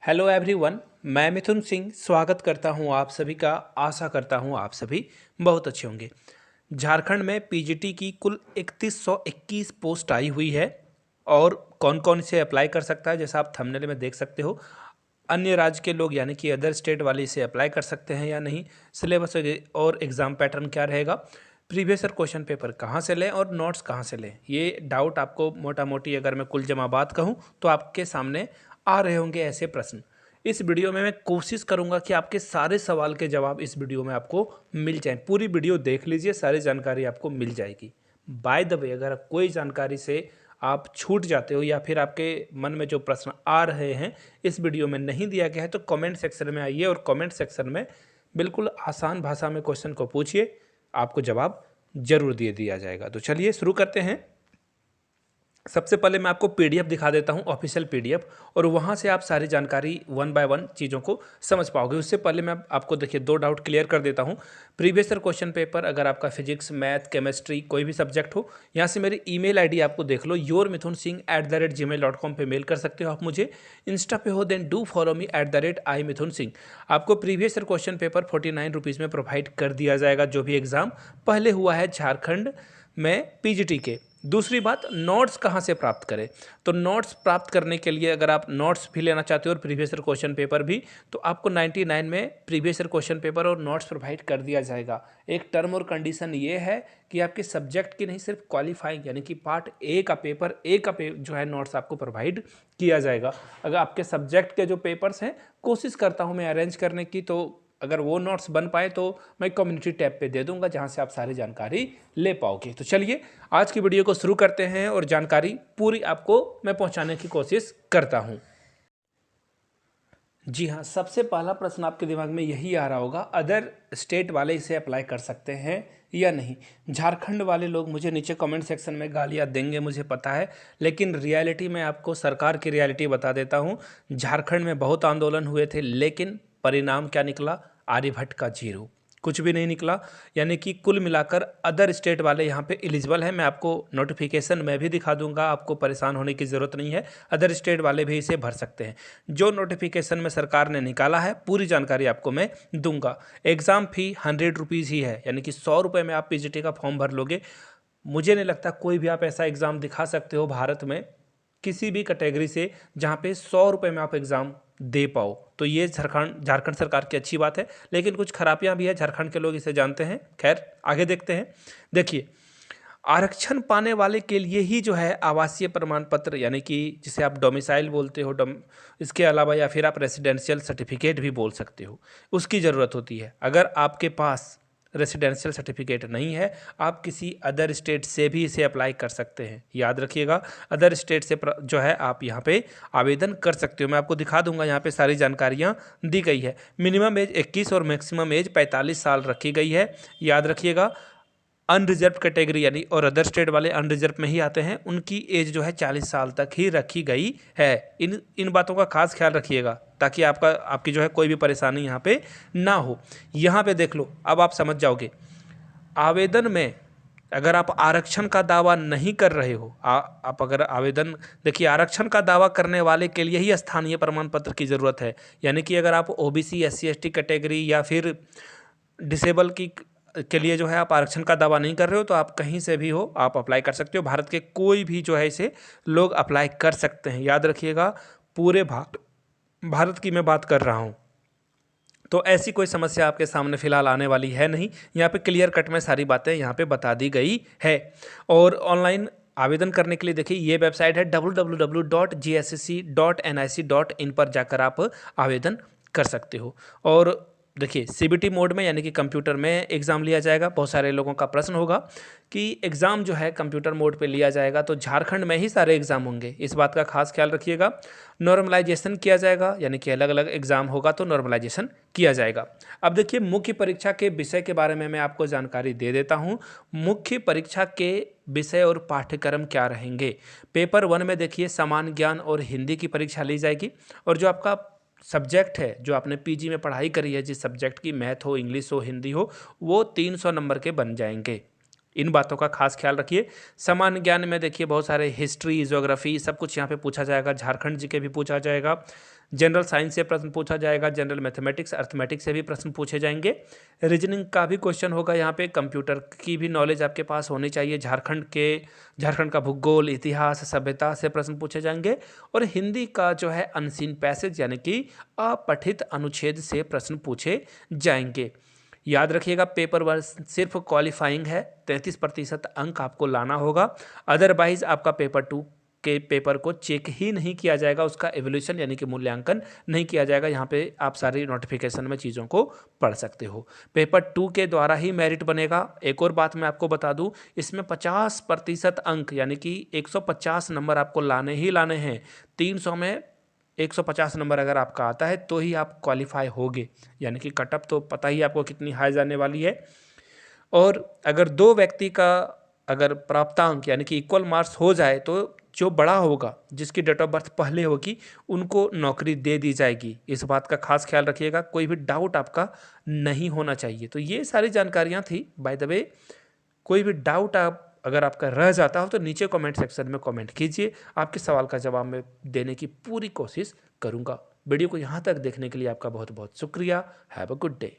Hello everyone, मैं मिथुन सिंह स्वागत करता हूं आप सभी का। आशा करता हूं आप सभी बहुत अच्छे होंगे। झारखंड में पीजीटी की कुल 3121 पोस्ट आई हुई है और कौन कौन इसे अप्लाई कर सकता है, जैसा आप थंबनेल में देख सकते हो। अन्य राज्य के लोग यानी कि अदर स्टेट वाले इसे अप्लाई कर सकते हैं या नहीं, सिलेबस और एग्ज़ाम पैटर्न क्या रहेगा, प्रीवियस ईयर क्वेश्चन पेपर कहाँ से लें और नोट्स कहाँ से लें, ये डाउट आपको मोटा मोटी अगर मैं कुल जमा बात कहूँ तो आपके सामने आ रहे होंगे ऐसे प्रश्न। इस वीडियो में मैं कोशिश करूंगा कि आपके सारे सवाल के जवाब इस वीडियो में आपको मिल जाएं। पूरी वीडियो देख लीजिए, सारी जानकारी आपको मिल जाएगी। बाय द वे, अगर कोई जानकारी से आप छूट जाते हो या फिर आपके मन में जो प्रश्न आ रहे हैं इस वीडियो में नहीं दिया गया है तो कमेंट सेक्शन में आइए और कमेंट सेक्शन में बिल्कुल आसान भाषा में क्वेश्चन को पूछिए, आपको जवाब जरूर दिया जाएगा। तो चलिए शुरू करते हैं। सबसे पहले मैं आपको पीडीएफ दिखा देता हूं, ऑफिशियल पीडीएफ, और वहां से आप सारी जानकारी वन बाय वन चीज़ों को समझ पाओगे। उससे पहले मैं आपको देखिए दो डाउट क्लियर कर देता हूं। प्रीवियस ईयर क्वेश्चन पेपर, अगर आपका फिजिक्स, मैथ, केमिस्ट्री कोई भी सब्जेक्ट हो, यहाँ से मेरी ईमेल आईडी आपको देख लो, yourmithunsingh@gmail.com पे मेल कर सकते हो आप मुझे। इंस्टा पे हो then do follow me @iMithunSingh। आपको previous year question paper 49 rupees में प्रोवाइड कर दिया जाएगा, जो भी एग्ज़ाम पहले हुआ है झारखंड में पीजीटी के। दूसरी बात, नोट्स कहाँ से प्राप्त करें। तो नोट्स प्राप्त करने के लिए अगर आप नोट्स भी लेना चाहते हो और प्रीवियस ईयर क्वेश्चन पेपर भी, तो आपको 99 में प्रीवियस ईयर क्वेश्चन पेपर और नोट्स प्रोवाइड कर दिया जाएगा। एक टर्म और कंडीशन ये है कि आपके सब्जेक्ट की नहीं, सिर्फ क्वालिफाइंग यानी कि पार्ट ए का पेपर जो है नोट्स आपको प्रोवाइड किया जाएगा। अगर आपके सब्जेक्ट के जो पेपर्स हैं, कोशिश करता हूँ मैं अरेंज करने की, तो अगर वो नोट्स बन पाए तो मैं कम्युनिटी टैब पे दे दूंगा, जहां से आप सारी जानकारी ले पाओगे। तो चलिए आज की वीडियो को शुरू करते हैं और जानकारी पूरी आपको मैं पहुंचाने की कोशिश करता हूं। जी हाँ, सबसे पहला प्रश्न आपके दिमाग में यही आ रहा होगा, अदर स्टेट वाले इसे अप्लाई कर सकते हैं या नहीं। झारखंड वाले लोग मुझे नीचे कमेंट सेक्शन में गालियाँ देंगे, मुझे पता है, लेकिन रियलिटी में आपको सरकार की रियलिटी बता देता हूँ। झारखंड में बहुत आंदोलन हुए थे, लेकिन परिणाम क्या निकला? आर्यभट्ट का जीरो, कुछ भी नहीं निकला। यानी कि कुल मिलाकर अदर स्टेट वाले यहाँ पे एलिजिबल हैं। मैं आपको नोटिफिकेशन में भी दिखा दूंगा, आपको परेशान होने की ज़रूरत नहीं है। अदर स्टेट वाले भी इसे भर सकते हैं। जो नोटिफिकेशन में सरकार ने निकाला है पूरी जानकारी आपको मैं दूंगा। एग्ज़ाम फ़ी 100 रुपीज़ ही है, यानी कि 100 रुपये में आप पीजीटी का फॉर्म भर लोगे। मुझे नहीं लगता कोई भी आप ऐसा एग्ज़ाम दिखा सकते हो भारत में किसी भी कैटेगरी से जहाँ पे 100 रुपये में आप एग्ज़ाम दे पाओ। तो ये झारखंड सरकार की अच्छी बात है, लेकिन कुछ खराबियाँ भी है, झारखंड के लोग इसे जानते हैं। खैर आगे देखते हैं। देखिए, आरक्षण पाने वाले के लिए ही जो है आवासीय प्रमाण पत्र, यानी कि जिसे आप डोमिसाइल बोलते हो, इसके अलावा या फिर आप रेसिडेंशियल सर्टिफिकेट भी बोल सकते हो, उसकी ज़रूरत होती है। अगर आपके पास रेसिडेंशियल सर्टिफिकेट नहीं है, आप किसी अदर स्टेट से भी इसे अप्लाई कर सकते हैं। याद रखिएगा, अदर स्टेट से जो है आप यहाँ पे आवेदन कर सकते हो। मैं आपको दिखा दूंगा, यहाँ पे सारी जानकारियाँ दी गई है। मिनिमम एज 21 और मैक्सिमम एज 45 साल रखी गई है। याद रखिएगा, अनरिजर्व कैटेगरी यानी और अदर स्टेट वाले अनरिजर्व में ही आते हैं, उनकी एज जो है 40 साल तक ही रखी गई है। इन बातों का खास ख्याल रखिएगा, ताकि आपकी जो है कोई भी परेशानी यहाँ पे ना हो। यहाँ पे देख लो, अब आप समझ जाओगे। आवेदन में अगर आप आरक्षण का दावा नहीं कर रहे हो, आप अगर आवेदन, देखिए, आरक्षण का दावा करने वाले के लिए ही स्थानीय प्रमाण पत्र की ज़रूरत है। यानी कि अगर आप ओबीसी, SC ST कैटेगरी या फिर डिसेबल के लिए जो है आप आरक्षण का दावा नहीं कर रहे हो, तो आप कहीं से भी हो आप अप्लाई कर सकते हो। भारत के कोई भी जो है इसे लोग अप्लाई कर सकते हैं। याद रखिएगा, पूरे भारत की मैं बात कर रहा हूँ। तो ऐसी कोई समस्या आपके सामने फिलहाल आने वाली है नहीं। यहाँ पे क्लियर कट में सारी बातें यहाँ पे बता दी गई है। और ऑनलाइन आवेदन करने के लिए देखिए, ये वेबसाइट है www.gscc.nic.in पर जाकर आप आवेदन कर सकते हो। और देखिए, सीबीटी मोड में यानी कि कंप्यूटर में एग्ज़ाम लिया जाएगा। बहुत सारे लोगों का प्रश्न होगा कि एग्ज़ाम जो है कंप्यूटर मोड पे लिया जाएगा, तो झारखंड में ही सारे एग्ज़ाम होंगे, इस बात का खास ख्याल रखिएगा। नॉर्मलाइजेशन किया जाएगा, यानी कि अलग अलग एग्ज़ाम होगा तो नॉर्मलाइजेशन किया जाएगा। अब देखिए, मुख्य परीक्षा के विषय के बारे में मैं आपको जानकारी दे देता हूँ। मुख्य परीक्षा के विषय और पाठ्यक्रम क्या रहेंगे। पेपर 1 में देखिए, सामान्य ज्ञान और हिंदी की परीक्षा ली जाएगी। और जो आपका सब्जेक्ट है, जो आपने पीजी में पढ़ाई करी है, जिस सब्जेक्ट की, मैथ हो, इंग्लिश हो, हिंदी हो, वो 300 नंबर के बन जाएंगे। इन बातों का खास ख्याल रखिए। सामान्य ज्ञान में देखिए बहुत सारे हिस्ट्री, ज्योग्राफी सब कुछ यहाँ पे पूछा जाएगा। झारखंड जी के भी पूछा जाएगा। जनरल साइंस से प्रश्न पूछा जाएगा। जनरल मैथमेटिक्स, अर्थमेटिक्स से भी प्रश्न पूछे जाएंगे। रीजनिंग का भी क्वेश्चन होगा यहाँ पे। कंप्यूटर की भी नॉलेज आपके पास होनी चाहिए। झारखंड का भूगोल, इतिहास, सभ्यता से प्रश्न पूछे जाएंगे। और हिंदी का जो है अनसीन पैसेज यानी कि अपठित अनुच्छेद से प्रश्न पूछे जाएंगे। याद रखिएगा पेपर वन सिर्फ क्वालिफाइंग है, 33% अंक आपको लाना होगा। अदरवाइज आपका पेपर टू के पेपर को चेक ही नहीं किया जाएगा, उसका एवोल्यूशन यानी कि मूल्यांकन नहीं किया जाएगा। यहाँ पे आप सारी नोटिफिकेशन में चीज़ों को पढ़ सकते हो। पेपर टू के द्वारा ही मेरिट बनेगा। एक और बात मैं आपको बता दूँ, इसमें 50% अंक यानी कि 150 नंबर आपको लाने ही लाने हैं। 300 में 150 नंबर अगर आपका आता है तो ही आप क्वालिफाई होगे, यानी कि कटअप तो पता ही आपको कितनी हाई जाने वाली है। और अगर दो व्यक्ति का अगर प्राप्तांक यानी कि इक्वल मार्क्स हो जाए तो जो बड़ा होगा, जिसकी डेट ऑफ बर्थ पहले होगी, उनको नौकरी दे दी जाएगी। इस बात का खास ख्याल रखिएगा, कोई भी डाउट आपका नहीं होना चाहिए। तो ये सारी जानकारियाँ थी। बाय द वे, कोई भी डाउट अगर आपका रह जाता हो तो नीचे कमेंट सेक्शन में कमेंट कीजिए, आपके सवाल का जवाब मैं देने की पूरी कोशिश करूँगा। वीडियो को यहाँ तक देखने के लिए आपका बहुत बहुत शुक्रिया। Have a good day.